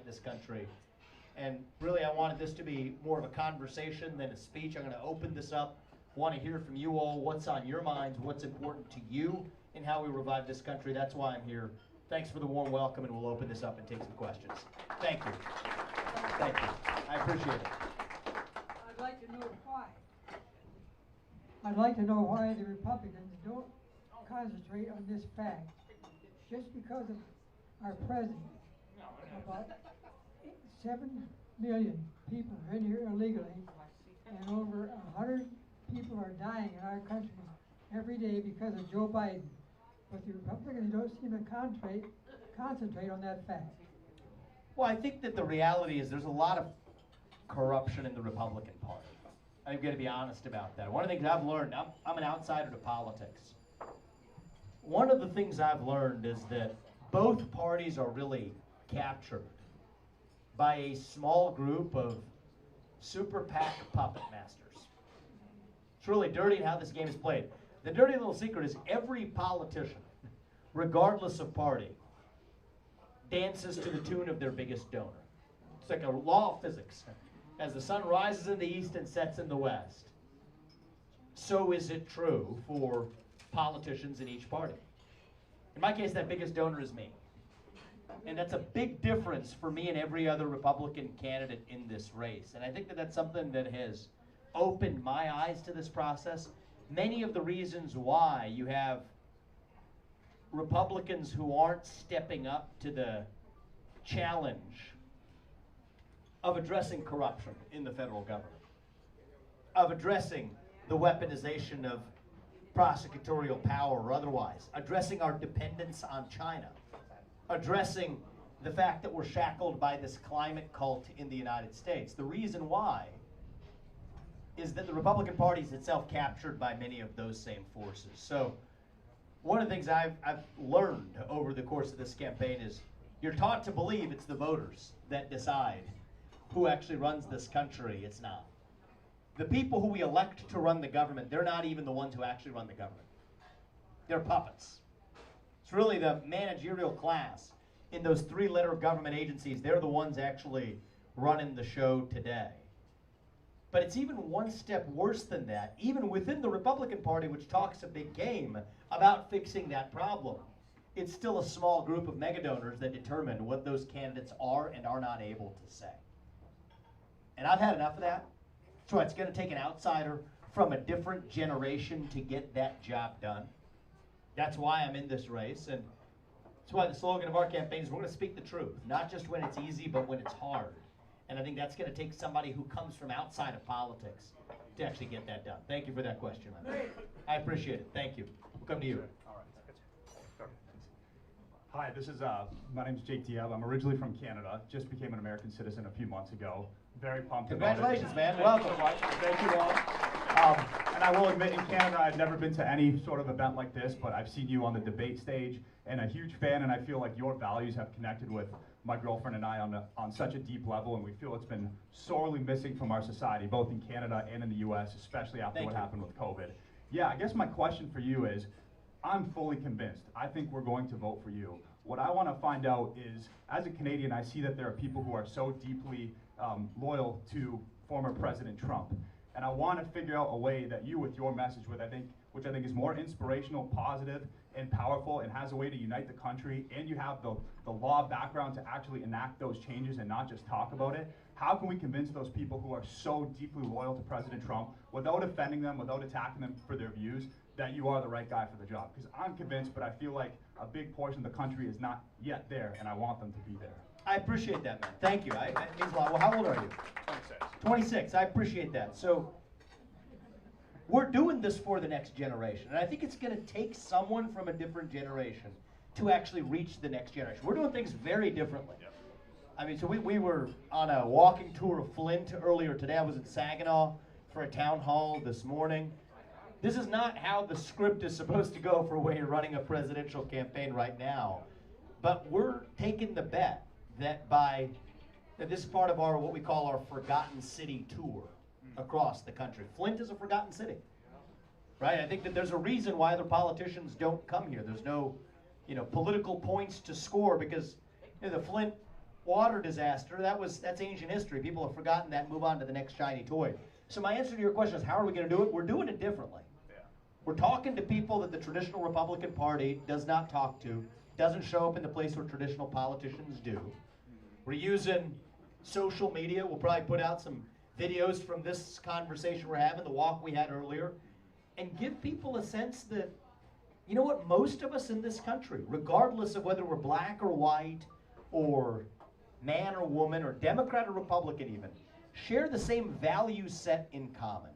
this country. And really, I wanted this to be more of a conversation than a speech. I'm going to open this up. Want to hear from you all what's on your minds, what's important to you in how we revive this country. That's why I'm here. Thanks for the warm welcome, and we'll open this up and take some questions. Thank you. Thank you. I appreciate it. I'd like to know why. I'd like to know why the Republicans don't concentrate on this fact. Just because of our president, about 7 million people are in here illegally, and over 100 people are dying in our country every day because of Joe Biden. But the Republicans don't seem to concentrate on that fact. Well, I think that the reality is there's a lot of corruption in the Republican Party. I'm going to be honest about that. One of the things I've learned, I'm an outsider to politics. One of the things I've learned is that both parties are really captured by a small group of super PAC puppet masters. It's really dirty how this game is played. The dirty little secret is every politician, regardless of party, dances to the tune of their biggest donor. It's like a law of physics. As the sun rises in the east and sets in the west, so is it true for politicians in each party. In my case, that biggest donor is me. And that's a big difference for me and every other Republican candidate in this race. And I think that that's something that has opened my eyes to this process. Many of the reasons why you have Republicans who aren't stepping up to the challenge of addressing corruption in the federal government, of addressing the weaponization of prosecutorial power or otherwise, addressing our dependence on China, addressing the fact that we're shackled by this climate cult in the United States. The reason why is that the Republican Party is itself captured by many of those same forces. So one of the things I've learned over the course of this campaign is you're taught to believe it's the voters that decide who actually runs this country. It's not. The people who we elect to run the government, they're not even the ones who actually run the government. They're puppets. It's really the managerial class in those 3-letter government agencies. They're the ones actually running the show today. But it's even one step worse than that. Even within the Republican Party, which talks a big game about fixing that problem, it's still a small group of megadonors that determine what those candidates are and are not able to say. And I've had enough of that. So it's going to take an outsider from a different generation to get that job done. That's why I'm in this race, and that's why the slogan of our campaign is we're going to speak the truth, not just when it's easy, but when it's hard. And I think that's going to take somebody who comes from outside of politics to actually get that done. Thank you for that question, man. I appreciate it. Thank you. We'll come to you. All right. Hi, this is my name's Jake Diab. I'm originally from Canada. Just became an American citizen a few months ago. Very pumped. Congratulations, man. Welcome. Thank you so much. Thank you all. And I will admit, in Canada, I've never been to any sort of event like this, but I've seen you on the debate stage, and a huge fan, and I feel like your values have connected with my girlfriend and I on such a deep level, and we feel it's been sorely missing from our society, both in Canada and in the U.S., especially after what happened with COVID. Yeah, I guess my question for you is, I'm fully convinced. I think we're going to vote for you. What I want to find out is, as a Canadian, I see that there are people who are so deeply loyal to former President Trump. And I want to figure out a way that you, with your message, which I think is more inspirational, positive, and powerful, and has a way to unite the country, and you have the law background to actually enact those changes and not just talk about it. How can we convince those people who are so deeply loyal to President Trump, without offending them, without attacking them for their views, that you are the right guy for the job? Because I'm convinced, but I feel like a big portion of the country is not yet there, and I want them to be there. I appreciate that, man. Thank you. It means a lot. Well, how old are you? 26. 26. I appreciate that. So we're doing this for the next generation, and I think it's going to take someone from a different generation to actually reach the next generation. We're doing things very differently. Yep. I mean, so we were on a walking tour of Flint earlier today. I was in Saginaw for a town hall this morning. This is not how the script is supposed to go for when you're running a presidential campaign right now. But we're taking the bet that that this is part of our, what we call our Forgotten City tour across the country. Flint is a forgotten city, right? I think that there's a reason why other politicians don't come here. There's no, political points to score because the Flint water disaster, that's ancient history. People have forgotten that and move on to the next shiny toy. So my answer to your question is, how are we going to do it? We're doing it differently. Yeah. We're talking to people that the traditional Republican Party does not talk to, doesn't show up in the place where traditional politicians do. We're using social media. We'll probably put out some videos from this conversation we're having, the walk we had earlier, and give people a sense that, you know what, most of us in this country, regardless of whether we're black or white, or man or woman, or Democrat or Republican even, share the same value set in common.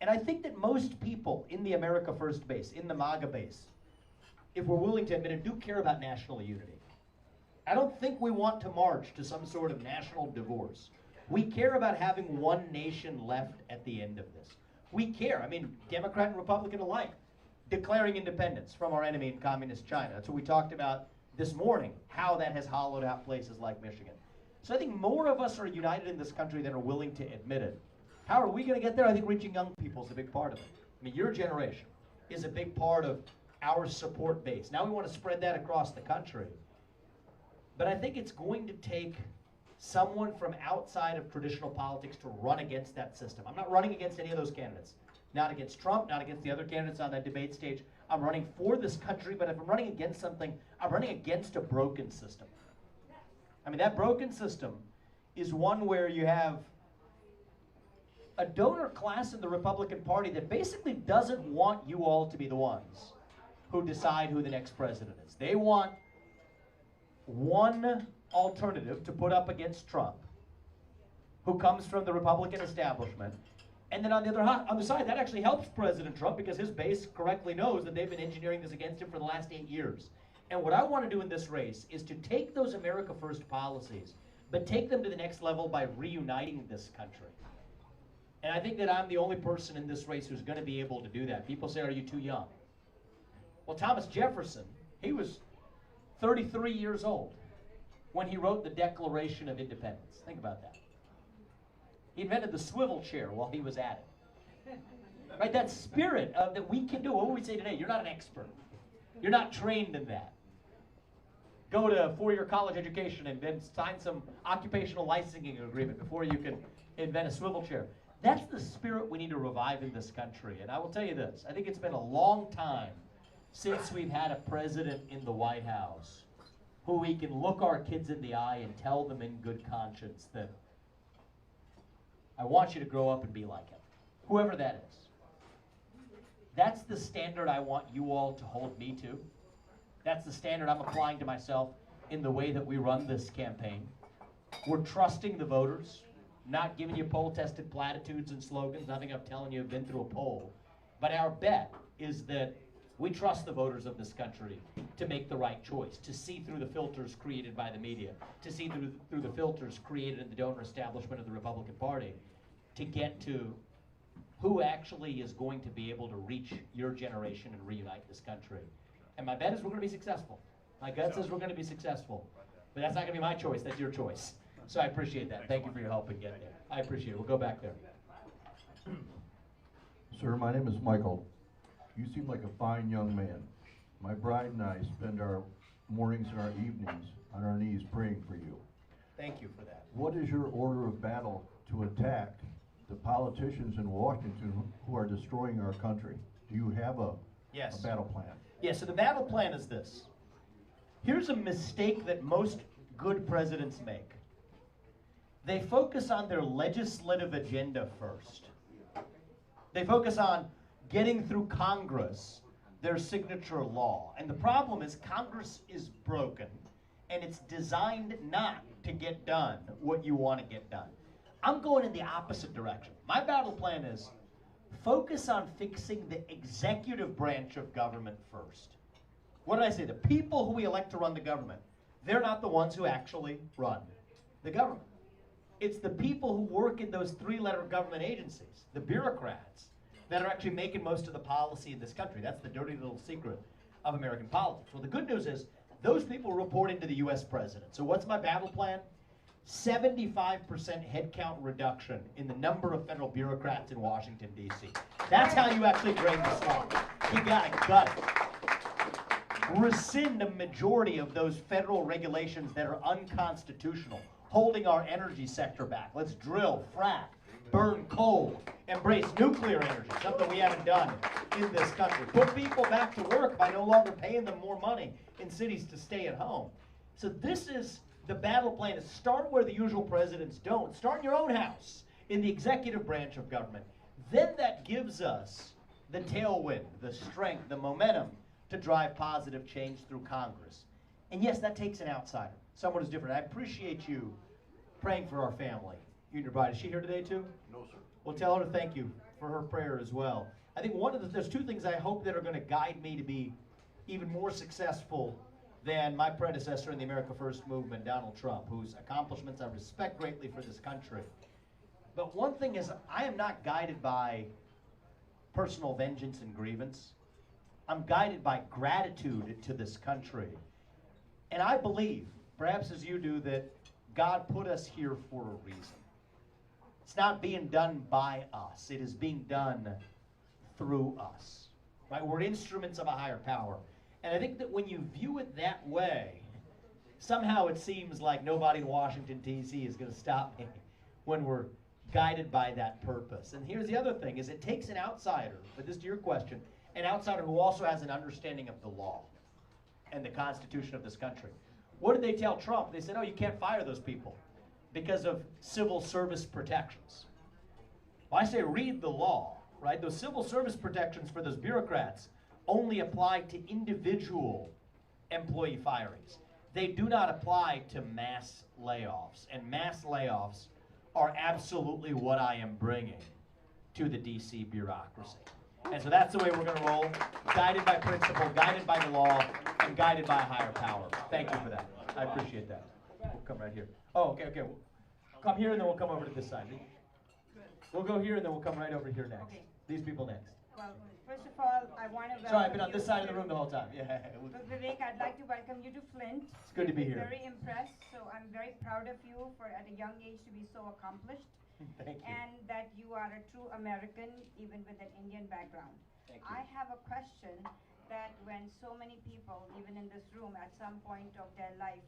And I think that most people in the America First base, in the MAGA base, if we're willing to admit it, do care about national unity. I don't think we want to march to some sort of national divorce. We care about having one nation left at the end of this. We care, I mean, Democrat and Republican alike, declaring independence from our enemy in communist China. That's what we talked about this morning, how that has hollowed out places like Michigan. So I think more of us are united in this country than are willing to admit it. How are we going to get there? I think reaching young people is a big part of it. I mean, your generation is a big part of our support base. Now we want to spread that across the country. But I think it's going to take someone from outside of traditional politics to run against that system. I'm not running against any of those candidates. Not against Trump, not against the other candidates on that debate stage. I'm running for this country, but if I'm running against something, I'm running against a broken system. I mean, that broken system is one where you have a donor class in the Republican Party that basically doesn't want you all to be the ones who decide who the next president is. They want one alternative to put up against Trump, who comes from the Republican establishment. And then on the other side, that actually helps President Trump because his base correctly knows that they've been engineering this against him for the last 8 years. And what I want to do in this race is to take those America First policies, but take them to the next level by reuniting this country. And I think that I'm the only person in this race who's going to be able to do that. People say, are you too young? Well, Thomas Jefferson, he was 33 years old when he wrote the Declaration of Independence. Think about that. He invented the swivel chair while he was at it. Right, that spirit of that we can do. What would we say today? You're not an expert. You're not trained in that. Go to a four-year college education and then sign some occupational licensing agreement before you can invent a swivel chair. That's the spirit we need to revive in this country. And I will tell you this, I think it's been a long time since we've had a president in the White House who we can look our kids in the eye and tell them in good conscience that I want you to grow up and be like him, whoever that is. That's the standard I want you all to hold me to. That's the standard I'm applying to myself in the way that we run this campaign. We're trusting the voters, not giving you poll-tested platitudes and slogans. Nothing I'm telling you have been through a poll. But our bet is that we trust the voters of this country to make the right choice, to see through the filters created by the media, to see through the filters created in the donor establishment of the Republican Party, to get to who actually is going to be able to reach your generation and reunite this country. And my bet is we're going to be successful. My gut says we're going to be successful. But that's not going to be my choice, that's your choice. So I appreciate that. Thank you for your help in getting there. I appreciate it. We'll go back there. Sir, my name is Michael. You seem like a fine young man. My bride and I spend our mornings and our evenings on our knees praying for you. Thank you for that. What is your order of battle to attack the politicians in Washington who are destroying our country? Do you have a battle plan? Yes, so the battle plan is this. Here's a mistake that most good presidents make. They focus on their legislative agenda first. They focus on getting through Congress their signature law. And the problem is Congress is broken, and it's designed not to get done what you want to get done. I'm going in the opposite direction. My battle plan is focus on fixing the executive branch of government first. What did I say? The people who we elect to run the government, they're not the ones who actually run the government. It's the people who work in those three-letter government agencies, the bureaucrats, that are actually making most of the policy in this country. That's the dirty little secret of American politics. Well, the good news is those people report into the U.S. president. So what's my battle plan? 75% headcount reduction in the number of federal bureaucrats in Washington, D.C. That's how you actually drain the swamp. You gotta gut it. rescind a majority of those federal regulations that are unconstitutional, holding our energy sector back. Let's drill, frack, burn coal, embrace nuclear energy, something we haven't done in this country. Put people back to work by no longer paying them more money in cities to stay at home. So this is the battle plan, is start where the usual presidents don't. Start in your own house, in the executive branch of government. Then that gives us the tailwind, the strength, the momentum to drive positive change through Congress. And yes, that takes an outsider, someone who's different. I appreciate you praying for our family. You and your bride, is she here today too? No, sir. Well, tell her to thank you for her prayer as well. I think there's two things I hope that are going to guide me to be even more successful than my predecessor in the America First movement, Donald Trump, whose accomplishments I respect greatly for this country. But one thing is, I am not guided by personal vengeance and grievance. I'm guided by gratitude to this country. And I believe, perhaps as you do, that God put us here for a reason. It's not being done by us. It is being done through us. Right? We're instruments of a higher power. And I think that when you view it that way, somehow it seems like nobody in Washington, D.C. is going to stop me when we're guided by that purpose. And here's the other thing, is it takes an outsider, but this to your question, an outsider who also has an understanding of the law and the Constitution of this country. What did they tell Trump? They said, oh, you can't fire those people because of civil service protections. Well, I say read the law, right? Those civil service protections for those bureaucrats only apply to individual employee firings. They do not apply to mass layoffs, and mass layoffs are absolutely what I am bringing to the DC bureaucracy. And so that's the way we're going to roll, guided by principle, guided by the law, and guided by a higher power. Thank you for that. I appreciate that. We'll come right here. Oh, okay. We'll come here, and then we'll come over to this side. We'll go here, and then we'll come right over here next. Okay. These people next. Well, first of all, I want to welcome Sorry, I've been on you this side of the to- room the whole time. Yeah. Well, Vivek, I'd like to welcome you to Flint. It's good to be I'm here. Very impressed, so I'm very proud of you for at a young age to be so accomplished. Thank you. And that you are a true American, even with an Indian background. Thank you. I have a question that when so many people, even in this room, at some point of their life,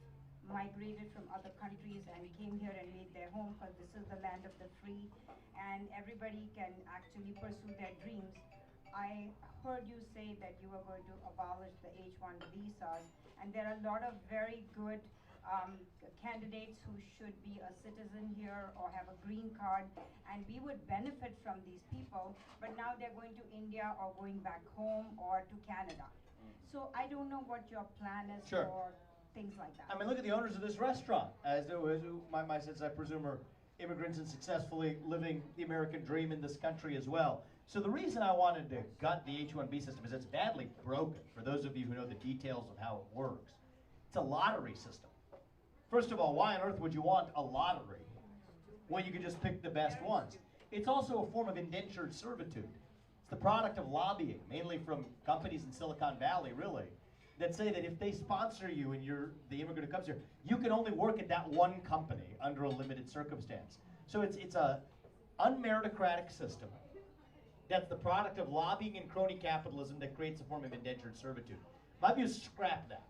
migrated from other countries and came here and made their home, because this is the land of the free, and everybody can actually pursue their dreams. I heard you say that you were going to abolish the H-1 visas, and there are a lot of very good candidates who should be a citizen here or have a green card, and we would benefit from these people, but now they're going to India or going back home or to Canada. So I don't know what your plan is Sure. for things like that. I mean, look at the owners of this restaurant. My sense, I presume, are immigrants and successfully living the American dream in this country as well. So the reason I wanted to gut the H-1B system is it's badly broken. For those of you who know the details of how it works, it's a lottery system. First of all, why on earth would you want a lottery when you could just pick the best ones? It's also a form of indentured servitude. It's the product of lobbying, mainly from companies in Silicon Valley, really, that say that if they sponsor you and you're the immigrant who comes here, you can only work at that one company under a limited circumstance. So it's a unmeritocratic system that's the product of lobbying and crony capitalism that creates a form of indentured servitude. My view is scrap that.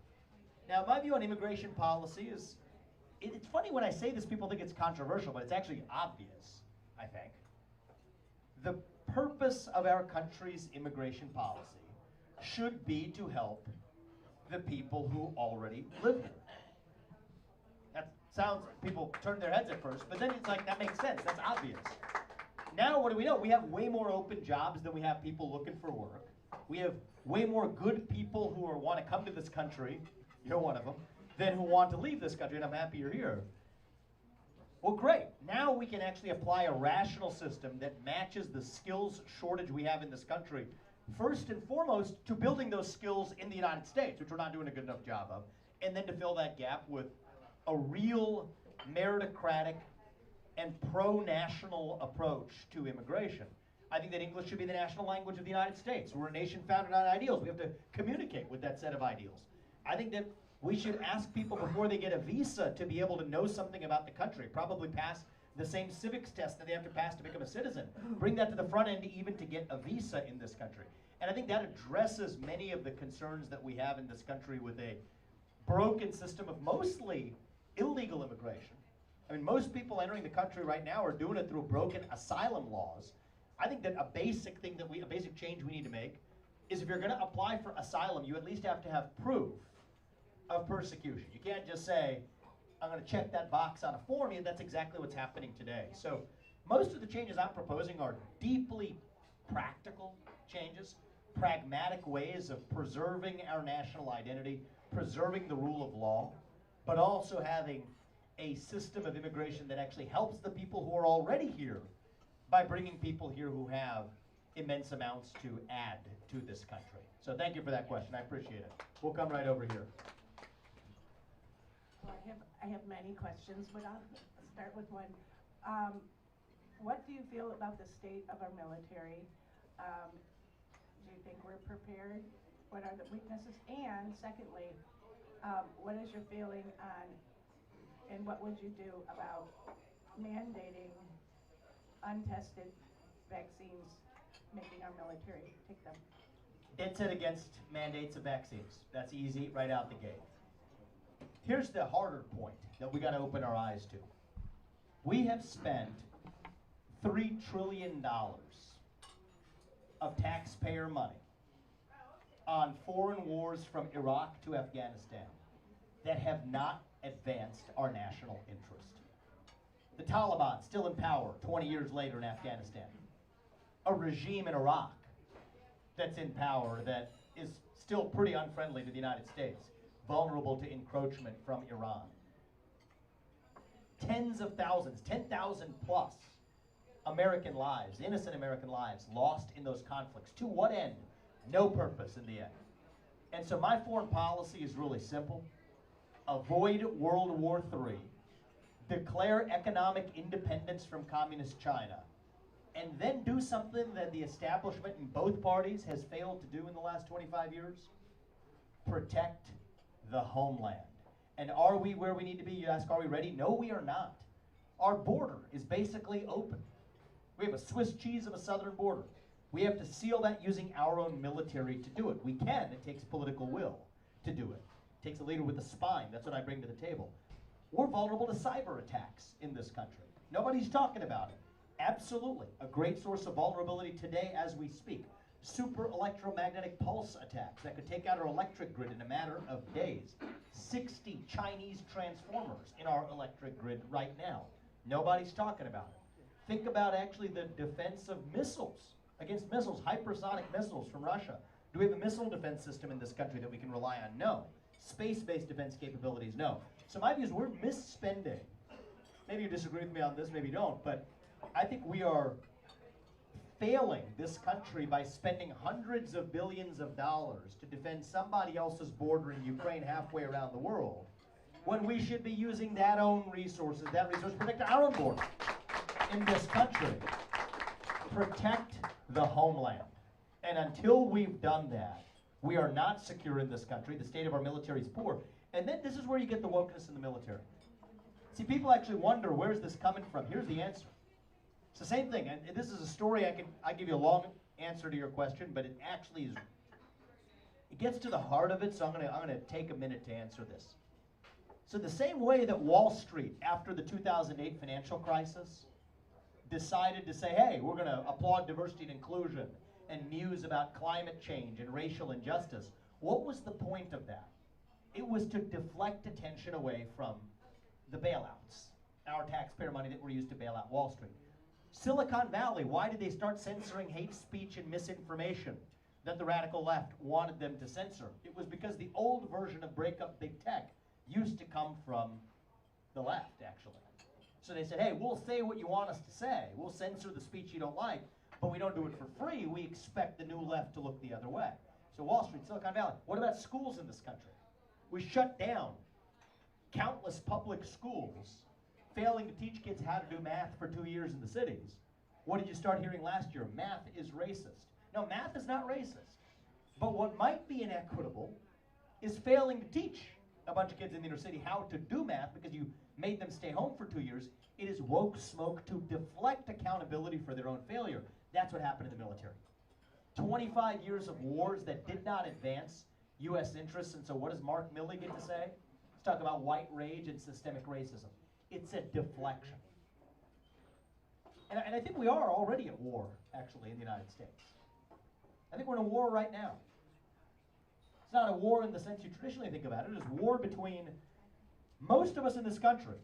Now, my view on immigration policy is, it's funny when I say this, people think it's controversial, but it's actually obvious, I think. The purpose of our country's immigration policy should be to help the people who already live here. That sounds, people turn their heads at first, but then it's like, that makes sense, that's obvious. Now what do we know? We have way more open jobs than we have people looking for work. We have way more good people who want to come to this country, you're one of them, than who want to leave this country, and I'm happy you're here. Well, great. Now we can actually apply a rational system that matches the skills shortage we have in this country, first and foremost, to building those skills in the United States, which we're not doing a good enough job of, and then to fill that gap with a real meritocratic and pro-national approach to immigration. I think that English should be the national language of the United States. We're a nation founded on ideals. We have to communicate with that set of ideals. I think that we should ask people before they get a visa to be able to know something about the country, probably pass the same civics test that they have to pass to become a citizen. Bring that to the front end even to get a visa in this country. And I think that addresses many of the concerns that we have in this country with a broken system of mostly illegal immigration. I mean, most people entering the country right now are doing it through broken asylum laws. I think that a basic change we need to make is if you're going to apply for asylum, you at least have to have proof of persecution. You can't just say, I'm going to check that box on a form. That's exactly what's happening today. So most of the changes I'm proposing are deeply practical changes, pragmatic ways of preserving our national identity, preserving the rule of law, but also having a system of immigration that actually helps the people who are already here by bringing people here who have immense amounts to add to this country. So thank you for that question. I appreciate it. We'll come right over here. Well, I have many questions, but I'll start with one. What do you feel about the state of our military? Do you think we're prepared? What are the weaknesses? And secondly, what is your feeling on, and what would you do about mandating untested vaccines, making our military take them? Dead set against mandates of vaccines. That's easy right out the gate. Here's the harder point that we got to open our eyes to. We have spent $3 trillion of taxpayer money on foreign wars from Iraq to Afghanistan that have not advanced our national interest. The Taliban still in power 20 years later in Afghanistan. A regime in Iraq that's in power that is still pretty unfriendly to the United States, vulnerable to encroachment from Iran. Tens of thousands, 10,000 plus American lives, innocent American lives, lost in those conflicts. To what end? No purpose in the end. And so my foreign policy is really simple. Avoid World War III, declare economic independence from communist China, and then do something that the establishment in both parties has failed to do in the last 25 years. Protect the homeland. And are we where we need to be? You ask, are we ready? No, we are not. Our border is basically open. We have a Swiss cheese of a southern border. We have to seal that using our own military to do it. We can. It takes political will to do it. It takes a leader with a spine. That's what I bring to the table. We're vulnerable to cyber attacks in this country. Nobody's talking about it. Absolutely. A great source of vulnerability today as we speak. Super electromagnetic pulse attacks that could take out our electric grid in a matter of days. 60 Chinese transformers in our electric grid right now. Nobody's talking about it. Think about actually the defense of missiles, against missiles, hypersonic missiles from Russia. Do we have a missile defense system in this country that we can rely on? No. Space-based defense capabilities? No. So my view is we're misspending. Maybe you disagree with me on this, maybe you don't, but I think we are failing this country by spending hundreds of billions of dollars to defend somebody else's border in Ukraine halfway around the world, when we should be using that resource to protect our own border in this country. Protect the homeland. And until we've done that, we are not secure in this country. The state of our military is poor. And then this is where you get the wokeness in the military. See, people actually wonder, where's this coming from? Here's the answer. It's the same thing. And this is a story, I give you a long answer to your question, but it actually is, it gets to the heart of it, so I'm gonna take a minute to answer this. So the same way that Wall Street, after the 2008 financial crisis, decided to say, hey, we're gonna applaud diversity and inclusion and muse about climate change and racial injustice, what was the point of that? It was to deflect attention away from the bailouts, our taxpayer money that were used to bail out Wall Street. Silicon Valley, why did they start censoring hate speech and misinformation that the radical left wanted them to censor? It was because the old version of break up big tech used to come from the left, actually. So they said, hey, we'll say what you want us to say. We'll censor the speech you don't like, but we don't do it for free. We expect the new left to look the other way. So Wall Street, Silicon Valley. What about schools in this country? We shut down countless public schools, failing to teach kids how to do math for 2 years in the cities. What did you start hearing last year? Math is racist. No, math is not racist. But what might be inequitable is failing to teach a bunch of kids in the inner city how to do math because you made them stay home for 2 years. It is woke smoke to deflect accountability for their own failure. That's what happened in the military. 25 years of wars that did not advance U.S. interests. And so what does Mark Milley get to say? He's talking about white rage and systemic racism. It's a deflection. And I think we are already at war, actually, in the United States. I think we're in a war right now. It's not a war in the sense you traditionally think about it. It's war between most of us in this country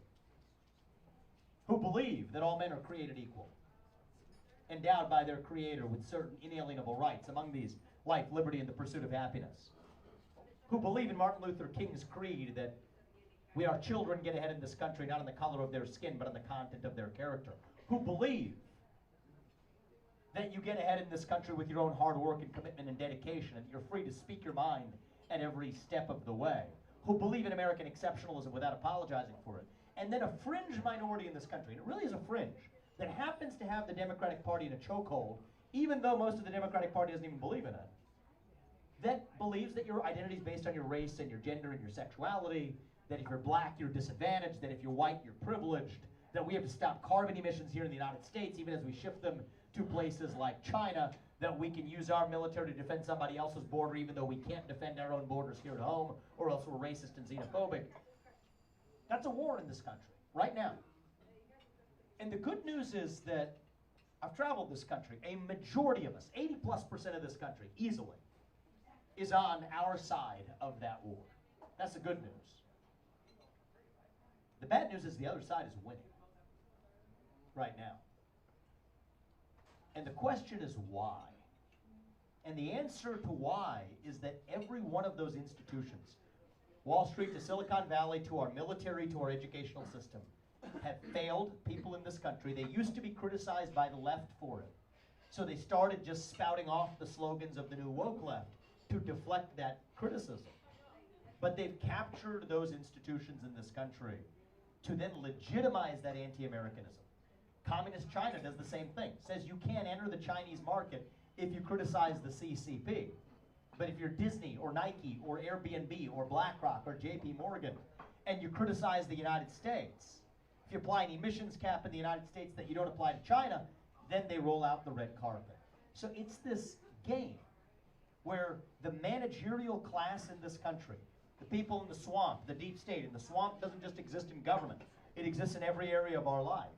who believe that all men are created equal, endowed by their Creator with certain inalienable rights, among these life, liberty, and the pursuit of happiness, who believe in Martin Luther King's creed that we, our children, get ahead in this country not on the color of their skin, but on the content of their character, who believe that you get ahead in this country with your own hard work and commitment and dedication, and you're free to speak your mind at every step of the way, who believe in American exceptionalism without apologizing for it. And then a fringe minority in this country, and it really is a fringe, that happens to have the Democratic Party in a chokehold, even though most of the Democratic Party doesn't even believe in it, that believes that your identity is based on your race and your gender and your sexuality, that if you're black, you're disadvantaged, that if you're white, you're privileged, that we have to stop carbon emissions here in the United States, even as we shift them to places like China, that we can use our military to defend somebody else's border even though we can't defend our own borders here at home, or else we're racist and xenophobic. That's a war in this country, right now. And the good news is that I've traveled this country. A majority of us, 80+% of this country, easily, is on our side of that war. That's the good news. The bad news is the other side is winning right now. And the question is why? And the answer to why is that every one of those institutions, Wall Street to Silicon Valley to our military to our educational system, have failed people in this country. They used to be criticized by the left for it. So they started just spouting off the slogans of the new woke left to deflect that criticism. But they've captured those institutions in this country to then legitimize that anti-Americanism. Communist China does the same thing. Says you can't enter the Chinese market if you criticize the CCP. But if you're Disney or Nike or Airbnb or BlackRock or JP Morgan and you criticize the United States, if you apply an emissions cap in the United States that you don't apply to China, then they roll out the red carpet. So it's this game where the managerial class in this country, the people in the swamp, the deep state, and the swamp doesn't just exist in government, it exists in every area of our life.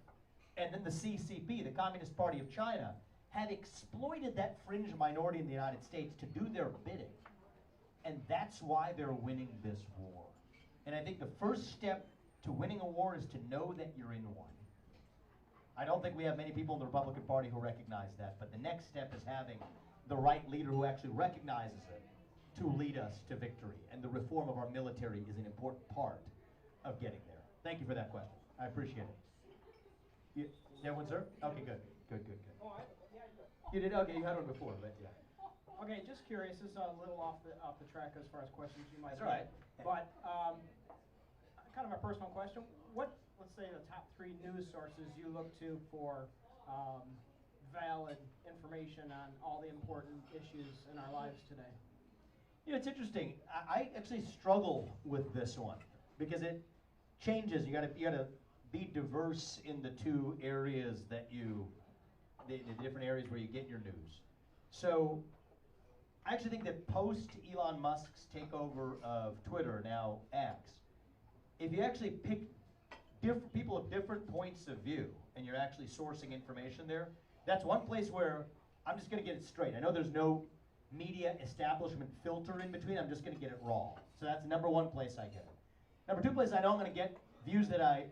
And then the CCP, the Communist Party of China, have exploited that fringe minority in the United States to do their bidding. And that's why they're winning this war. And I think the first step to winning a war is to know that you're in one. I don't think we have many people in the Republican Party who recognize that, but the next step is having the right leader who actually recognizes it to lead us to victory. And the reform of our military is an important part of getting there. Thank you for that question. I appreciate it. You have one, sir? Okay, good. Good. Oh, yeah. You did? Okay, you had one before, but yeah. Okay, just curious. This is a little off the track as far as questions you might That's all right. But kind of a personal question. What, let's say, the top 3 news sources you look to for valid information on all the important issues in our lives today? You know, it's interesting. I actually struggle with this one because it changes. You gotta be diverse in the 2 areas that the different areas where you get your news. So I actually think that post Elon Musk's takeover of Twitter, now X, if you actually pick people of different points of view and you're actually sourcing information there, that's one place where I'm just gonna get it straight. I know there's no media establishment filter in between, I'm just gonna get it raw. So that's number 1 place I get it. Number 2 place I know I'm gonna get views that I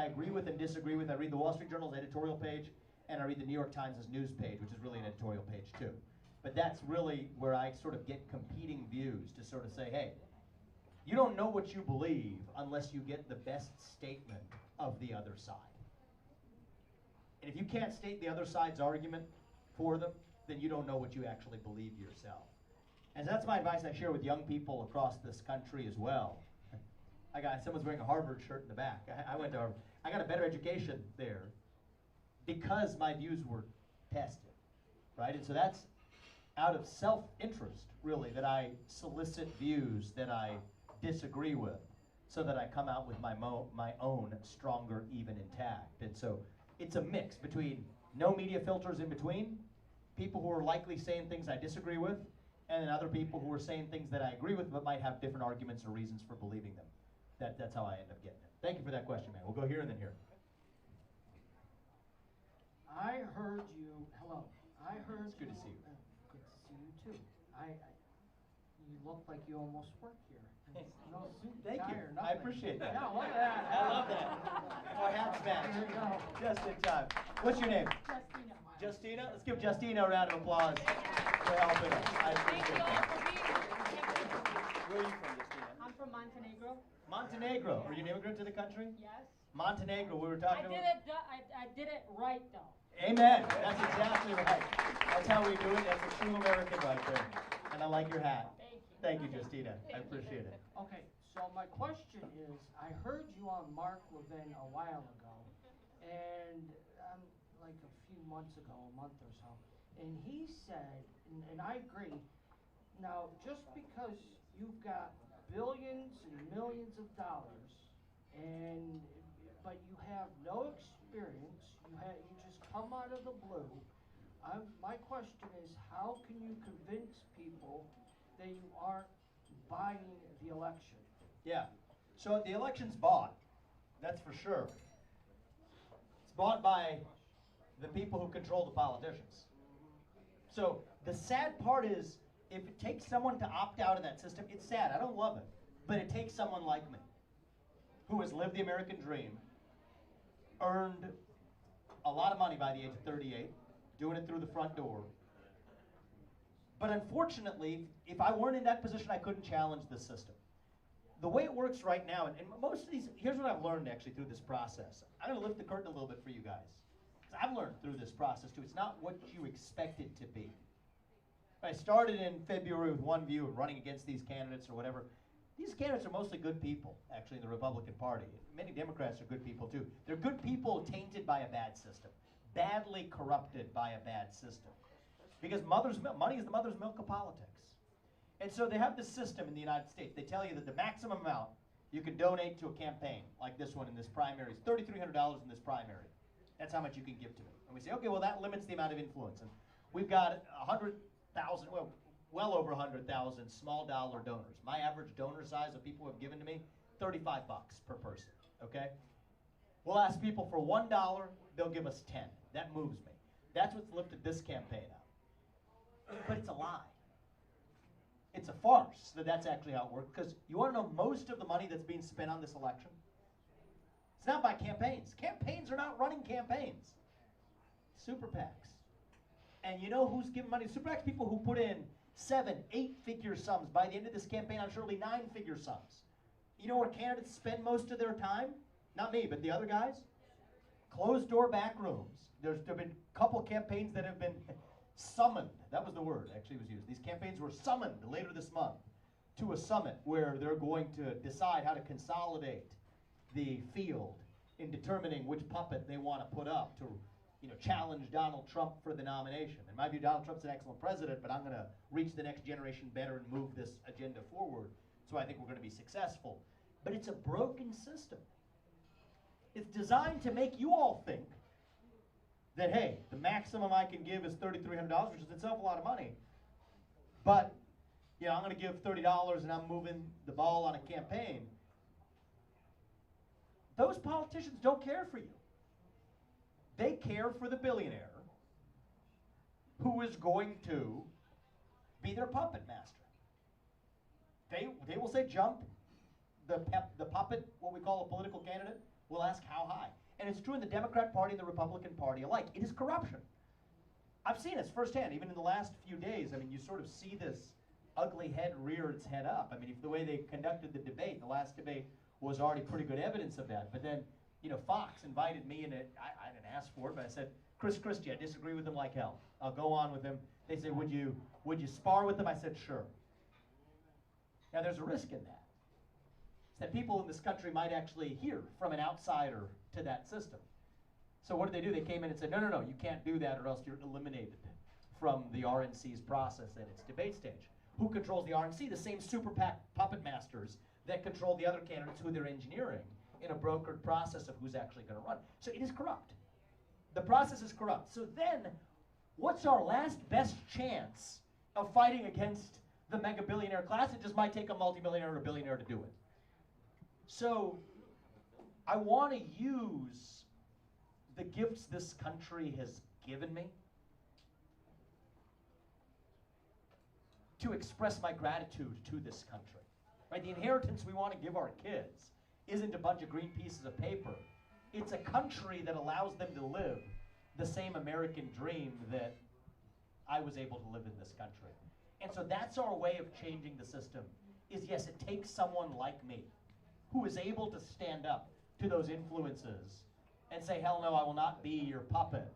agree with and disagree with. I read the Wall Street Journal's editorial page, and I read the New York Times' news page, which is really an editorial page too. But that's really where I sort of get competing views to sort of say, hey, you don't know what you believe unless you get the best statement of the other side. And if you can't state the other side's argument for them, then you don't know what you actually believe yourself. And that's my advice I share with young people across this country as well. Someone's wearing a Harvard shirt in the back. I went to Harvard. I got a better education there because my views were tested, right? And so that's out of self-interest, really, that I solicit views that I disagree with so that I come out with my own stronger, even intact. And so it's a mix between no media filters in between people who are likely saying things I disagree with, and then other people who are saying things that I agree with but might have different arguments or reasons for believing them. That's how I end up getting it. Thank you for that question, man. We'll go here and then here. I heard you. Hello. I heard. It's good to see you. Good to see you too. You look like you almost work here. No suit, Thank tie, you. or I nothing. appreciate that. Yeah, look at that. I love that. Our hats match. There you go. Just in time. What's your name? Justina. Justina? Let's give Justina a round of applause for helping us. I Thank you appreciate all that. for being here. Where are you from, Justina? I'm from Montenegro. Montenegro. Are you an immigrant to the country? Yes. Montenegro. We were I talking did about. I did it right though. Amen. That's exactly right. That's how we do it. That's a true American right there. And I like your hat. Thank you. Thank you, Justina. I appreciate it. Okay, so my question is, I heard you on Mark Levin a while ago, and like a few months ago, a month or so, and he said, and I agree, now just because you've got billions and millions of dollars, but you have no experience, you just come out of the blue, my question is, how can you convince people that you aren't buying the election? Yeah. So the election's bought. That's for sure. It's bought by the people who control the politicians. So the sad part is, if it takes someone to opt out of that system, it's sad. I don't love it. But it takes someone like me, who has lived the American dream, earned a lot of money by the age of 38, doing it through the front door. But unfortunately, if I weren't in that position, I couldn't challenge the system. The way it works right now, and most of these, here's what I've learned actually through this process. I'm going to lift the curtain a little bit for you guys. Because I've learned through this process too, it's not what you expect it to be. I started in February with one view of running against these candidates or whatever. These candidates are mostly good people, actually, in the Republican Party. Many Democrats are good people too. They're good people tainted by a bad system, badly corrupted by a bad system. Because money is the mother's milk of politics. And so they have this system in the United States. They tell you that the maximum amount you can donate to a campaign, like this one in this primary, is $3,300 in this primary. That's how much you can give to me. And we say, okay, well, that limits the amount of influence. And we've got 100,000, well over 100,000 small dollar donors. My average donor size of people who have given to me, $35 per person, okay? We'll ask people for $1, they'll give us 10. That moves me. That's what's lifted this campaign up. But it's a lie. It's a farce that's actually how it works. Because you want to know most of the money that's being spent on this election? It's not by campaigns. Campaigns are not running campaigns. Super PACs. And you know who's giving money? Super PACs, people who put in 7, 8-figure sums. By the end of this campaign, I'm surely 9-figure sums. You know where candidates spend most of their time? Not me, but the other guys? Closed door back rooms. There have been a couple campaigns that have been summoned. That was the word actually was used. These campaigns were summoned later this month to a summit where they're going to decide how to consolidate the field in determining which puppet they want to put up to, challenge Donald Trump for the nomination. In my view, Donald Trump's an excellent president, but I'm going to reach the next generation better and move this agenda forward. So I think we're going to be successful. But it's a broken system. It's designed to make you all think that, hey, the maximum I can give is $3,300, which is itself a lot of money. But, I'm going to give $30 and I'm moving the ball on a campaign. Those politicians don't care for you. They care for the billionaire who is going to be their puppet master. They will say jump. The puppet, what we call a political candidate, will ask how high. And it's true in the Democrat Party and the Republican Party alike. It is corruption. I've seen this firsthand, even in the last few days. I mean, you sort of see this ugly head rear its head up. I mean, if the way they conducted the debate, the last debate was already pretty good evidence of that. But then, Fox invited me, and I didn't ask for it, but I said, Chris Christie, I disagree with him like hell. I'll go on with him. They said, would you spar with him? I said, sure. Now, there's a risk in that. It's that people in this country might actually hear from an outsider to that system. So what did they do? They came in and said, no, you can't do that or else you're eliminated from the RNC's process at its debate stage. Who controls the RNC? The same super PAC puppet masters that control the other candidates who they're engineering in a brokered process of who's actually going to run. So it is corrupt. The process is corrupt. So then what's our last best chance of fighting against the mega billionaire class? It just might take a multimillionaire or a billionaire to do it. So I want to use the gifts this country has given me to express my gratitude to this country. Right? The inheritance we want to give our kids isn't a bunch of green pieces of paper. It's a country that allows them to live the same American dream that I was able to live in this country. And so that's our way of changing the system, is yes, it takes someone like me who is able to stand up to those influences and say, hell no, I will not be your puppet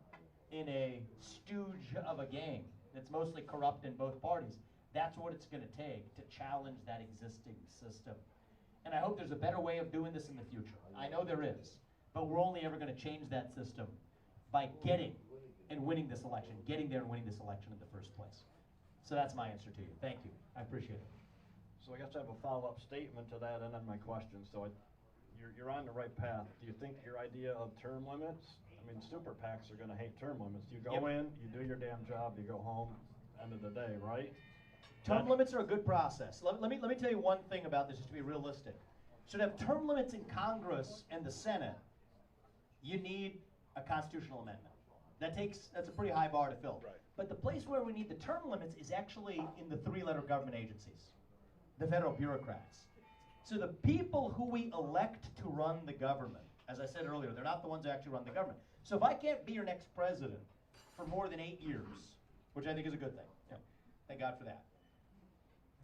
in a stooge of a game that's mostly corrupt in both parties. That's what it's going to take to challenge that existing system. And I hope there's a better way of doing this in the future. I know there is, but we're only ever going to change that system by getting and winning this election, getting there and winning this election in the first place. So that's my answer to you. Thank you. I appreciate it. So I guess I have a follow-up statement to that and then my question. So you're on the right path. Do you think your idea of term limits, I mean, super PACs are going to hate term limits. You go in, you do your damn job, you go home, end of the day, right? Term limits are a good process. Let me tell you one thing about this, just to be realistic. So to have term limits in Congress and the Senate, you need a constitutional amendment. That's a pretty high bar to fill. Right. But the place where we need the term limits is actually in the three-letter government agencies, the federal bureaucrats. So the people who we elect to run the government, as I said earlier, they're not the ones who actually run the government. So if I can't be your next president for more than 8 years, which I think is a good thing, thank God for that,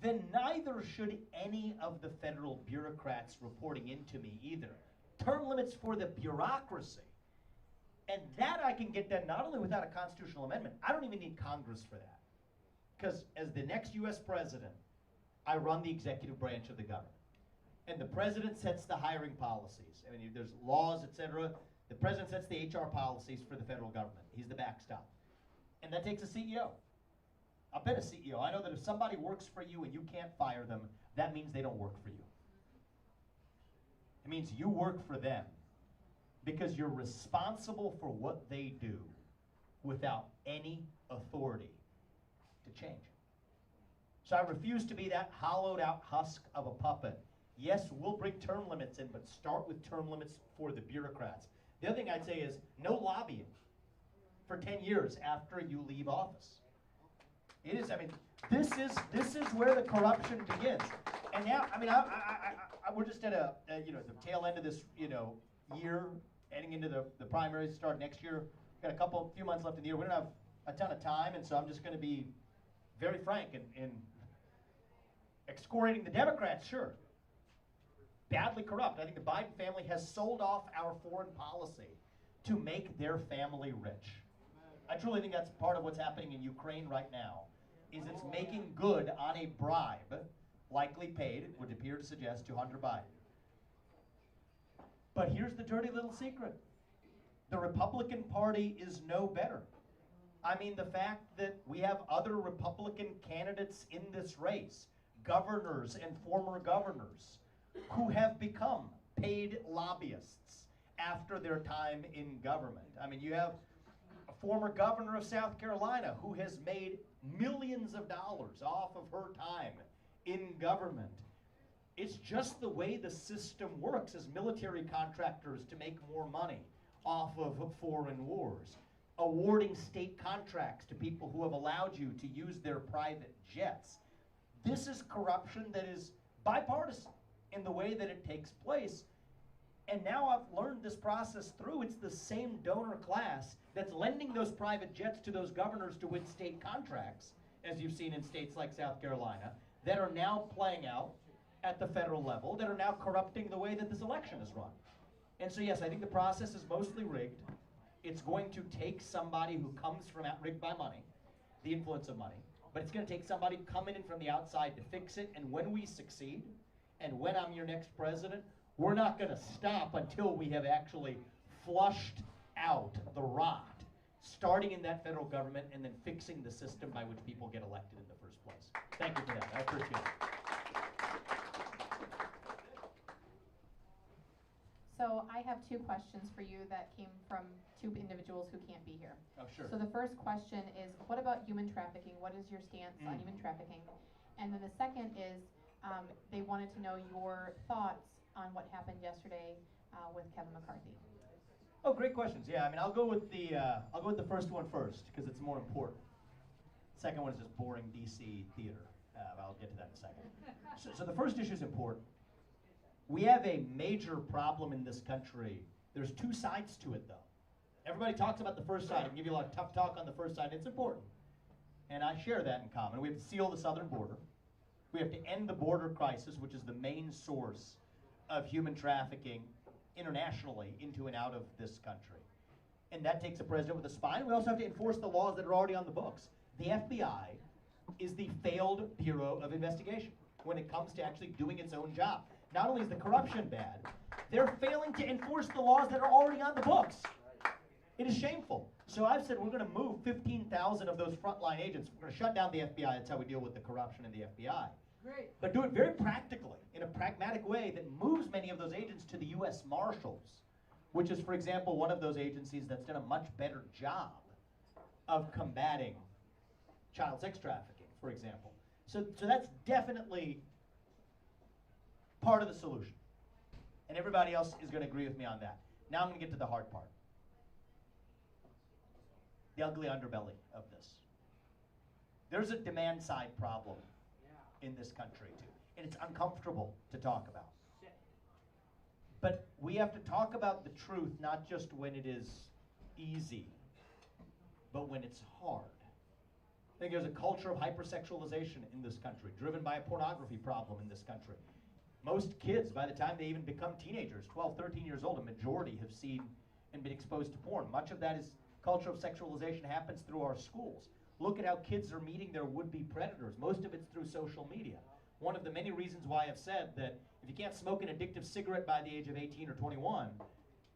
then neither should any of the federal bureaucrats reporting into me either. Term limits for the bureaucracy. And that I can get done not only without a constitutional amendment, I don't even need Congress for that. Because as the next US president, I run the executive branch of the government. And the president sets the hiring policies. I mean, there's laws, etc. The president sets the HR policies for the federal government. He's the backstop. And that takes a CEO. I've been a CEO. I know that if somebody works for you and you can't fire them, that means they don't work for you. It means you work for them because you're responsible for what they do without any authority to change. So I refuse to be that hollowed out husk of a puppet. Yes, we'll bring term limits in, but start with term limits for the bureaucrats. The other thing I'd say is no lobbying for 10 years after you leave office. It is, I mean, this is where the corruption begins. And now, I mean, we're just at the tail end of this, year, heading into the primaries start next year. We've got a few months left in the year. We don't have a ton of time, and so I'm just going to be very frank in excoriating the Democrats, sure. Badly corrupt. I think the Biden family has sold off our foreign policy to make their family rich. I truly think that's part of what's happening in Ukraine right now, is it's making good on a bribe, likely paid, it would appear to suggest, to Hunter Biden. But here's the dirty little secret. The Republican Party is no better. I mean, the fact that we have other Republican candidates in this race, governors and former governors, who have become paid lobbyists after their time in government. I mean, you have a former governor of South Carolina who has made millions of dollars off of her time in government. It's just the way the system works as military contractors to make more money off of foreign wars. Awarding state contracts to people who have allowed you to use their private jets. This is corruption that is bipartisan in the way that it takes place. And now I've learned this process through. It's the same donor class that's lending those private jets to those governors to win state contracts, as you've seen in states like South Carolina, that are now playing out at the federal level, that are now corrupting the way that this election is run. And so yes, I think the process is mostly rigged. It's going to take somebody who comes from rigged by money, the influence of money, but it's going to take somebody coming in from the outside to fix it. And when we succeed, and when I'm your next president, we're not going to stop until we have actually flushed out the rot, starting in that federal government and then fixing the system by which people get elected in the first place. Thank you for that. I appreciate it. So I have two questions for you that came from two individuals who can't be here. Oh, sure. So the first question is, what about human trafficking? What is your stance on human trafficking? And then the second is, they wanted to know your thoughts on what happened yesterday with Kevin McCarthy. Oh, great questions. Yeah, I mean, I'll go with the first one first because it's more important. Second one is just boring DC theater. I'll get to that in a second. So the first issue is important. We have a major problem in this country. There's two sides to it, though. Everybody talks about the first side. I can give you a lot of tough talk on the first side. It's important. And I share that in common. We have to seal the southern border. We have to end the border crisis, which is the main source of human trafficking internationally into and out of this country. And that takes a president with a spine. We also have to enforce the laws that are already on the books. The FBI is the failed Bureau of Investigation when it comes to actually doing its own job. Not only is the corruption bad, they're failing to enforce the laws that are already on the books. It is shameful. So I've said we're going to move 15,000 of those frontline agents. We're going to shut down the FBI. That's how we deal with the corruption in the FBI. Great. But do it very practically, in a pragmatic way that moves many of those agents to the U.S. Marshals, which is, for example, one of those agencies that's done a much better job of combating child sex trafficking, for example. So that's definitely part of the solution. And everybody else is going to agree with me on that. Now I'm going to get to the hard part. The ugly underbelly of this. There's a demand side problem in this country too. And it's uncomfortable to talk about. But we have to talk about the truth not just when it is easy, but when it's hard. I think there's a culture of hypersexualization in this country, driven by a pornography problem in this country. Most kids, by the time they even become teenagers, 12, 13 years old, a majority have seen and been exposed to porn. Much of that is culture of sexualization happens through our schools. Look at how kids are meeting their would-be predators. Most of it's through social media. One of the many reasons why I've said that if you can't smoke an addictive cigarette by the age of 18 or 21,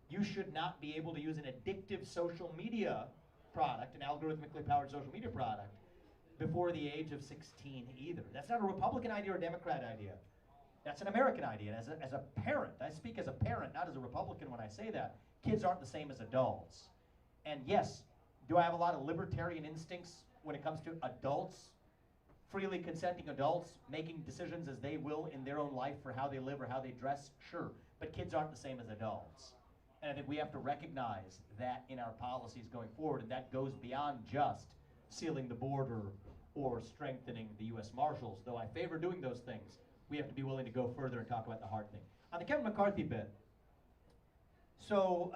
you should not be able to use an addictive social media product, an algorithmically powered social media product, before the age of 16 either. That's not a Republican idea or a Democrat idea. That's an American idea. And as a parent, I speak as a parent, not as a Republican when I say that, kids aren't the same as adults. And yes, do I have a lot of libertarian instincts when it comes to adults, freely consenting adults, making decisions as they will in their own life for how they live or how they dress? Sure. But kids aren't the same as adults. And I think we have to recognize that in our policies going forward, and that goes beyond just sealing the border or strengthening the U.S. Marshals. Though I favor doing those things, we have to be willing to go further and talk about the hard thing. On the Kevin McCarthy bit, so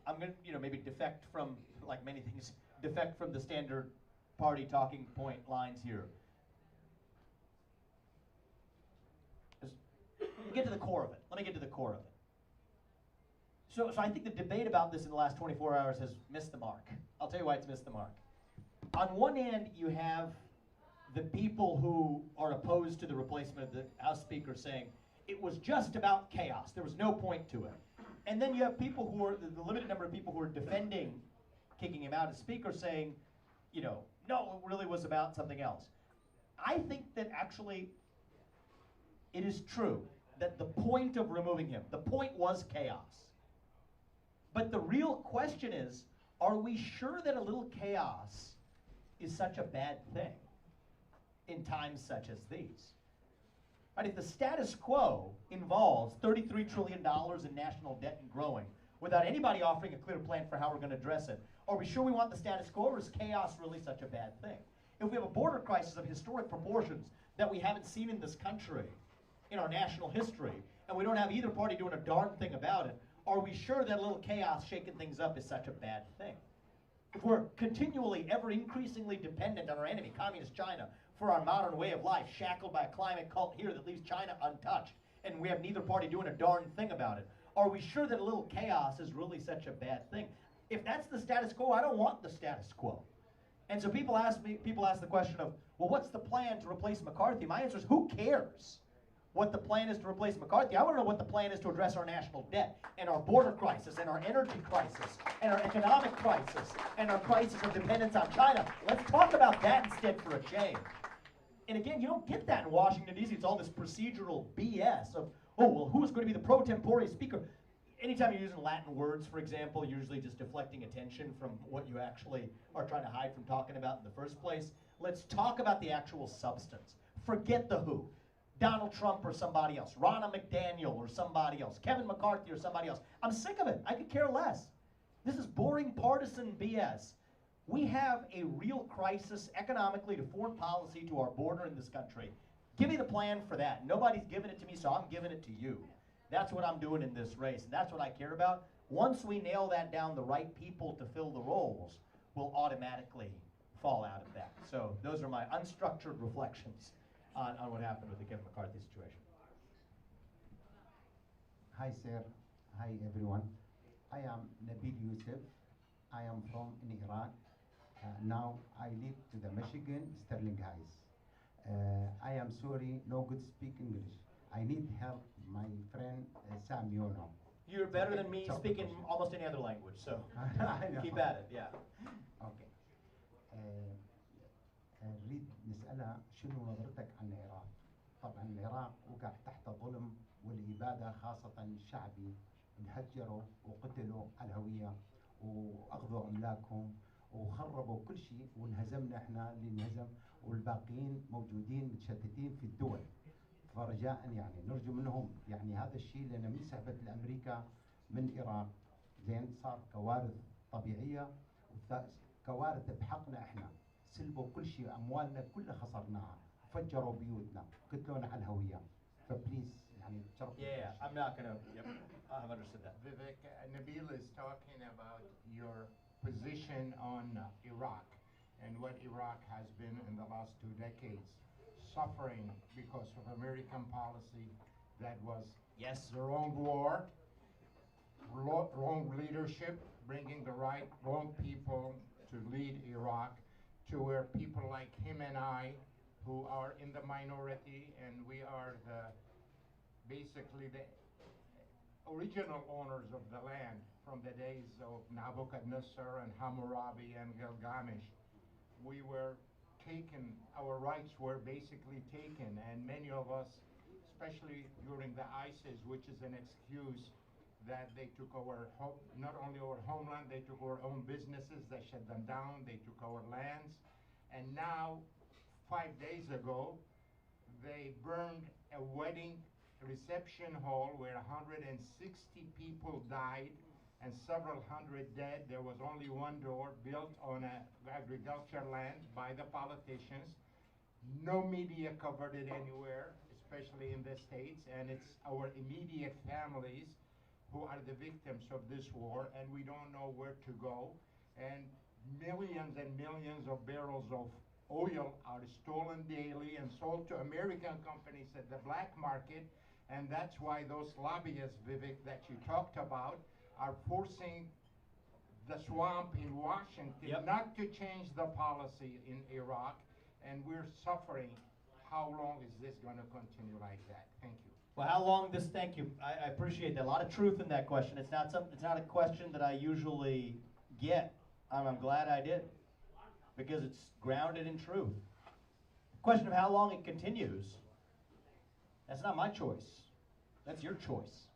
I'm going to maybe defect from, like many things, defect from the standard party talking point lines here. Let me get to the core of it. So I think the debate about this in the last 24 hours has missed the mark. I'll tell you why it's missed the mark. On one hand, you have the people who are opposed to the replacement of the House Speaker saying it was just about chaos. There was no point to it. And then you have people who are, the limited number of people who are defending kicking him out as Speaker saying, no, it really was about something else. I think that actually it is true that the point of removing him, the point was chaos. But the real question is, are we sure that a little chaos is such a bad thing in times such as these? Right, if the status quo involves $33 trillion in national debt and growing, without anybody offering a clear plan for how we're going to address it, are we sure we want the status quo, or is chaos really such a bad thing? If we have a border crisis of historic proportions that we haven't seen in this country in our national history, and we don't have either party doing a darn thing about it, are we sure that a little chaos shaking things up is such a bad thing? If we're continually, ever increasingly dependent on our enemy, Communist China, for our modern way of life, shackled by a climate cult here that leaves China untouched, and we have neither party doing a darn thing about it, are we sure that a little chaos is really such a bad thing? If that's the status quo, I don't want the status quo. And so people ask the question of, well, what's the plan to replace McCarthy? My answer is, who cares what the plan is to replace McCarthy? I want to know what the plan is to address our national debt and our border crisis and our energy crisis and our economic crisis and our crisis of dependence on China. Let's talk about that instead for a change. And again, you don't get that in Washington, D.C. It's all this procedural BS of, oh, well, who's going to be the pro tempore speaker? anytime you're using Latin words, for example, usually just deflecting attention from what you actually are trying to hide from talking about in the first place. Let's talk about the actual substance. Forget the who. Donald Trump or somebody else, Ronna McDaniel or somebody else, Kevin McCarthy or somebody else. I'm sick of it. I could care less. This is boring partisan BS. We have a real crisis economically, to foreign policy, to our border in this country. Give me the plan for that. Nobody's giving it to me, so I'm giving it to you. That's what I'm doing in this race, and that's what I care about. Once we nail that down, the right people to fill the roles will automatically fall out of that. So those are my unstructured reflections on what happened with the Kevin McCarthy situation. Hi, sir. Hi, everyone. I am Nabil Youssef. I am from in Iraq. Now I live to the Michigan, Sterling Heights. I am sorry, no good speak English. I need help, my friend Sam Yono. You're better than me So- speaking almost any other language, so I know. keep at it, yeah. اوكي. نريد نسألها شنو نظرتك عن العراق؟ طبعا العراق وقع تحت ظلم والإبادة، خاصة الشعبي انهجروا وقتلوا على الهوية وأخذوا أملاكهم وخربوا كل شيء، وانهزمنا احنا اللي انهزم، والباقيين موجودين متشتتين في الدول. فرجاء يعني نرجو منهم يعني هذا الشيء، لأن من سحبت الأمريكا من العراق زين صار كوارث طبيعية وكوارث بحقنا احنا، سلبوا كل شيء، أموالنا كلها خسرناها، فجروا بيوتنا، قتلونا على الهوية. فبليز يعني تشرف. Yeah, I'm not gonna, yep, I have understood that. Vivek, Nabil is talking about your position on Iraq and what Iraq has been in the last 2 decades, suffering because of American policy that was Yes. the wrong war, wrong leadership, bringing the wrong people to lead Iraq, to where people like him and I, who are in the minority, and we are basically the original owners of the land from the days of Nebuchadnezzar and Hammurabi and Gilgamesh. We were taken, our rights were basically taken, and many of us, especially during the ISIS, which is an excuse that they took our, not only our homeland, they took our own businesses, they shut them down, they took our lands, and now, 5 days ago, they burned a wedding reception hall where 160 people died and several hundred dead. There was only one door built on agriculture land by the politicians. No media covered it anywhere, especially in the States, and it's our immediate families who are the victims of this war, and we don't know where to go. And millions and millions of barrels of oil are stolen daily and sold to American companies at the black market, and that's why those lobbyists, Vivek, that you talked about, are forcing the swamp in Washington not to change the policy in Iraq, and we're suffering. How long is this going to continue like that? Thank you. Well, how long this, thank you, I appreciate that. A lot of truth in that question. It's not a question that I usually get. I'm glad I did, because it's grounded in truth. The question of how long it continues, that's not my choice. That's your choice.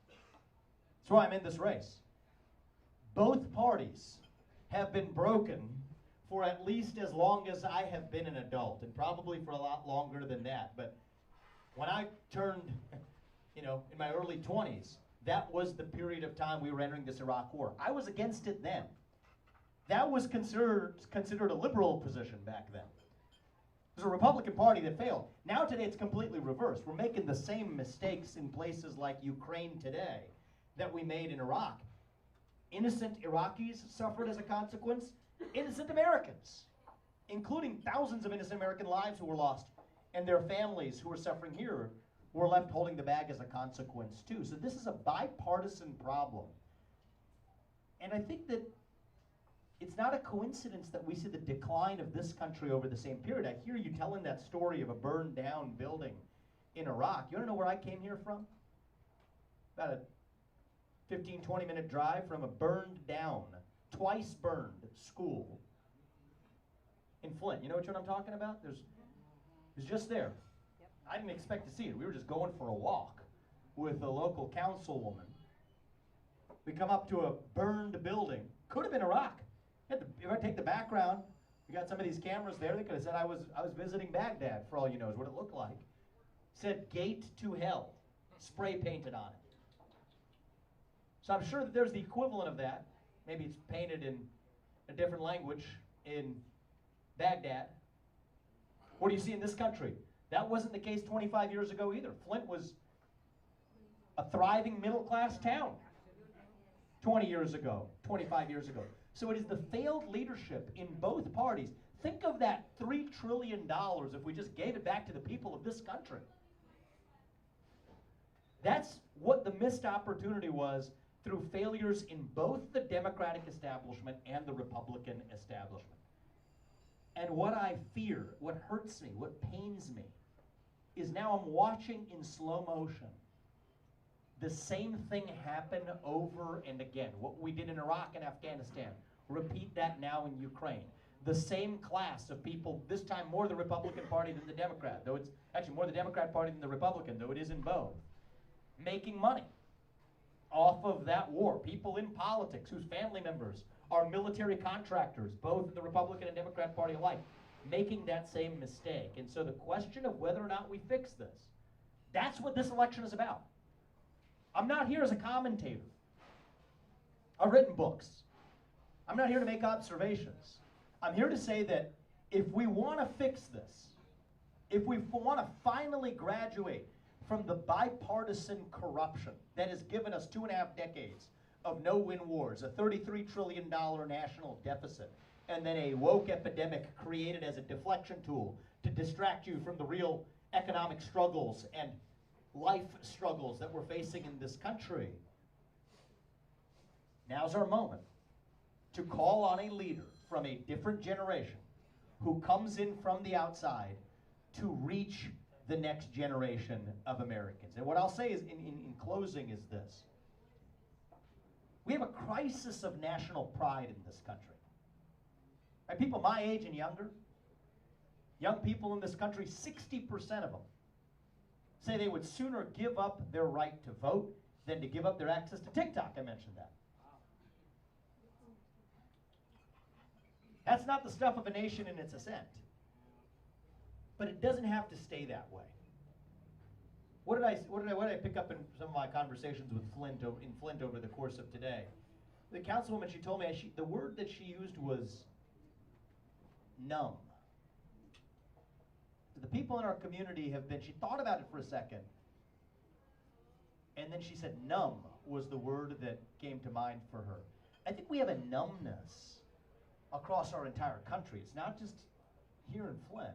That's why I'm in this race. Both parties have been broken for at least as long as I have been an adult, and probably for a lot longer than that. But when I turned, in my early 20s, that was the period of time we were entering this Iraq war. I was against it then. That was considered a liberal position back then. It was a Republican Party that failed. Now today it's completely reversed. We're making the same mistakes in places like Ukraine today that we made in Iraq. Innocent Iraqis suffered as a consequence. Innocent Americans, including thousands of innocent American lives who were lost, and their families who were suffering here were left holding the bag as a consequence too. So this is a bipartisan problem. And I think that it's not a coincidence that we see the decline of this country over the same period. I hear you telling that story of a burned down building in Iraq. You want to know where I came here from? About a 15, 20-minute drive from a burned down, twice burned school in Flint. You know which one I'm talking about? It's just there. Yep. I didn't expect to see it. We were just going for a walk with a local councilwoman. We come up to a burned building. Could have been Iraq. If I take the background, we got some of these cameras there. They could have said I was visiting Baghdad, for all you know, is what it looked like. Said "Gate to Hell," spray painted on it. So I'm sure that there's the equivalent of that. Maybe it's painted in a different language in Baghdad. What do you see in this country? That wasn't the case 25 years ago either. Flint was a thriving middle-class town 20 years ago, 25 years ago. So it is the failed leadership in both parties. Think of that $3 trillion if we just gave it back to the people of this country. That's what the missed opportunity was through failures in both the Democratic establishment and the Republican establishment. And what I fear, what hurts me, what pains me, is now I'm watching in slow motion the same thing happen over and again. What we did in Iraq and Afghanistan, repeat that now in Ukraine. The same class of people, this time more the Republican Party than the Democrat, though it's actually more the Democrat Party than the Republican, though it is in both, making money off of that war. People in politics whose family members are military contractors, both in the Republican and Democrat Party alike, making that same mistake. And so the question of whether or not we fix this, that's what this election is about. I'm not here as a commentator. I've written books. I'm not here to make observations. I'm here to say that if we want to fix this, if we want to finally graduate from the bipartisan corruption that has given us 2.5 decades of no-win wars, a $33 trillion national deficit, and then a woke epidemic created as a deflection tool to distract you from the real economic struggles and life struggles that we're facing in this country. Now's our moment to call on a leader from a different generation who comes in from the outside to reach the next generation of Americans. And what I'll say is, in closing, is this. We have a crisis of national pride in this country. Right? People my age and younger, young people in this country, 60% of them say they would sooner give up their right to vote than to give up their access to TikTok. I mentioned that. That's not the stuff of a nation in its ascent. But it doesn't have to stay that way. What did I pick up in some of my conversations with Flint over the course of today? The councilwoman, she told me the word that she used was numb. The people in our community have been, she thought about it for a second, and then she said numb was the word that came to mind for her. I think we have a numbness across our entire country. It's not just here in Flint.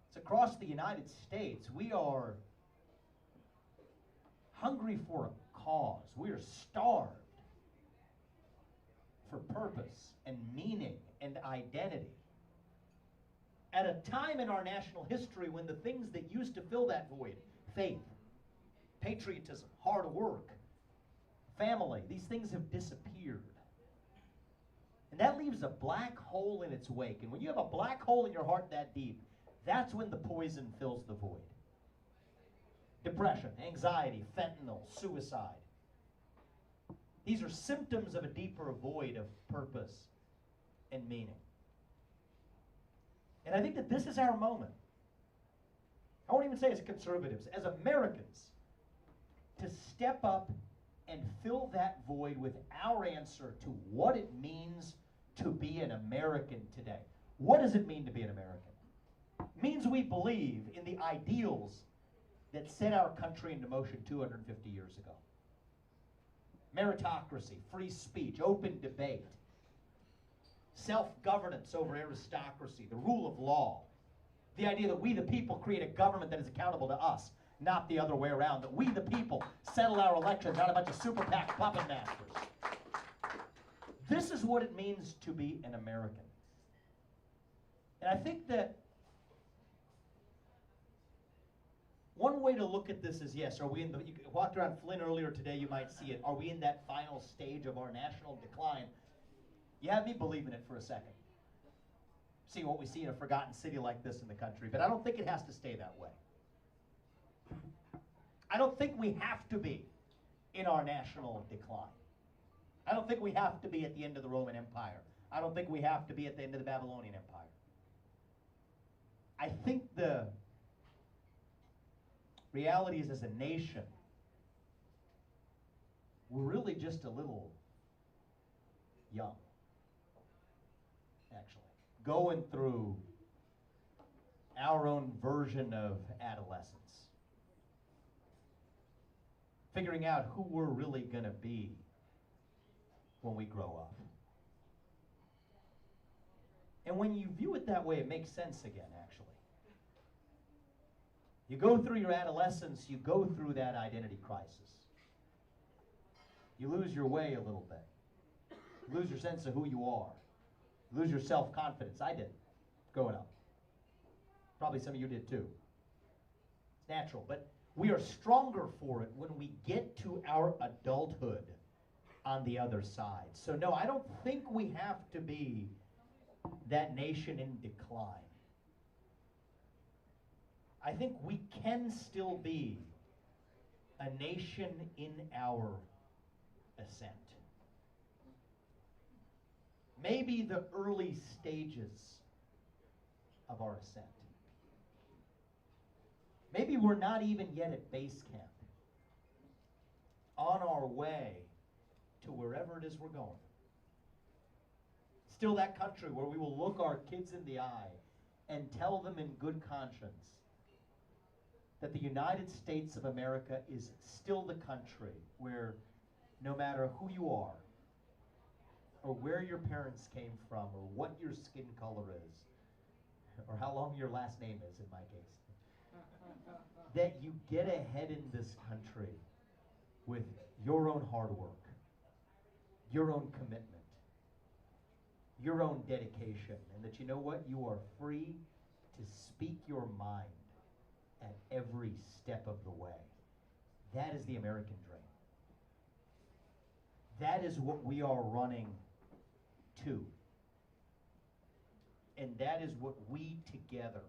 It's across the United States. We are hungry for a cause. We are starved for purpose and meaning and identity. At a time in our national history when the things that used to fill that void, faith, patriotism, hard work, family, these things have disappeared. And that leaves a black hole in its wake. And when you have a black hole in your heart that deep, that's when the poison fills the void. Depression, anxiety, fentanyl, suicide. These are symptoms of a deeper void of purpose and meaning. And I think that this is our moment. I won't even say as conservatives, as Americans, to step up and fill that void with our answer to what it means to be an American today. What does it mean to be an American? It means we believe in the ideals that set our country into motion 250 years ago. Meritocracy, free speech, open debate, self-governance over aristocracy, the rule of law, the idea that we the people create a government that is accountable to us, not the other way around, that we the people settle our elections, not a bunch of super PAC puppet masters. This is what it means to be an American. And I think that one way to look at this is, yes, are we in the, you walked around Flint earlier today, you might see it, are we in that final stage of our national decline? You have me believing it for a second. See what we see in a forgotten city like this in the country, but I don't think it has to stay that way. I don't think we have to be in our national decline. I don't think we have to be at the end of the Roman Empire. I don't think we have to be at the end of the Babylonian Empire. I think the reality is, as a nation, we're really just a little young, actually, going through our own version of adolescence, figuring out who we're really going to be when we grow up. And when you view it that way, it makes sense again, actually. You go through your adolescence, you go through that identity crisis. You lose your way a little bit. You lose your sense of who you are. You lose your self-confidence. I did, growing up. Probably some of you did too. It's natural, but we are stronger for it when we get to our adulthood on the other side. So no, I don't think we have to be that nation in decline. I think we can still be a nation in our ascent. Maybe the early stages of our ascent. Maybe we're not even yet at base camp, on our way to wherever it is we're going. Still that country where we will look our kids in the eye and tell them in good conscience that the United States of America is still the country where no matter who you are, or where your parents came from, or what your skin color is, or how long your last name is in my case, that you get ahead in this country with your own hard work, your own commitment, your own dedication, and that you know what? You are free to speak your mind at every step of the way. That is the American dream. That is what we are running to. And that is what we together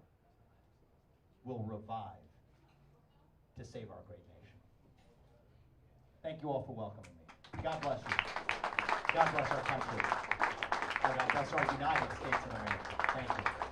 will revive to save our great nation. Thank you all for welcoming me. God bless you. God bless our country. God bless our United States of America. Thank you.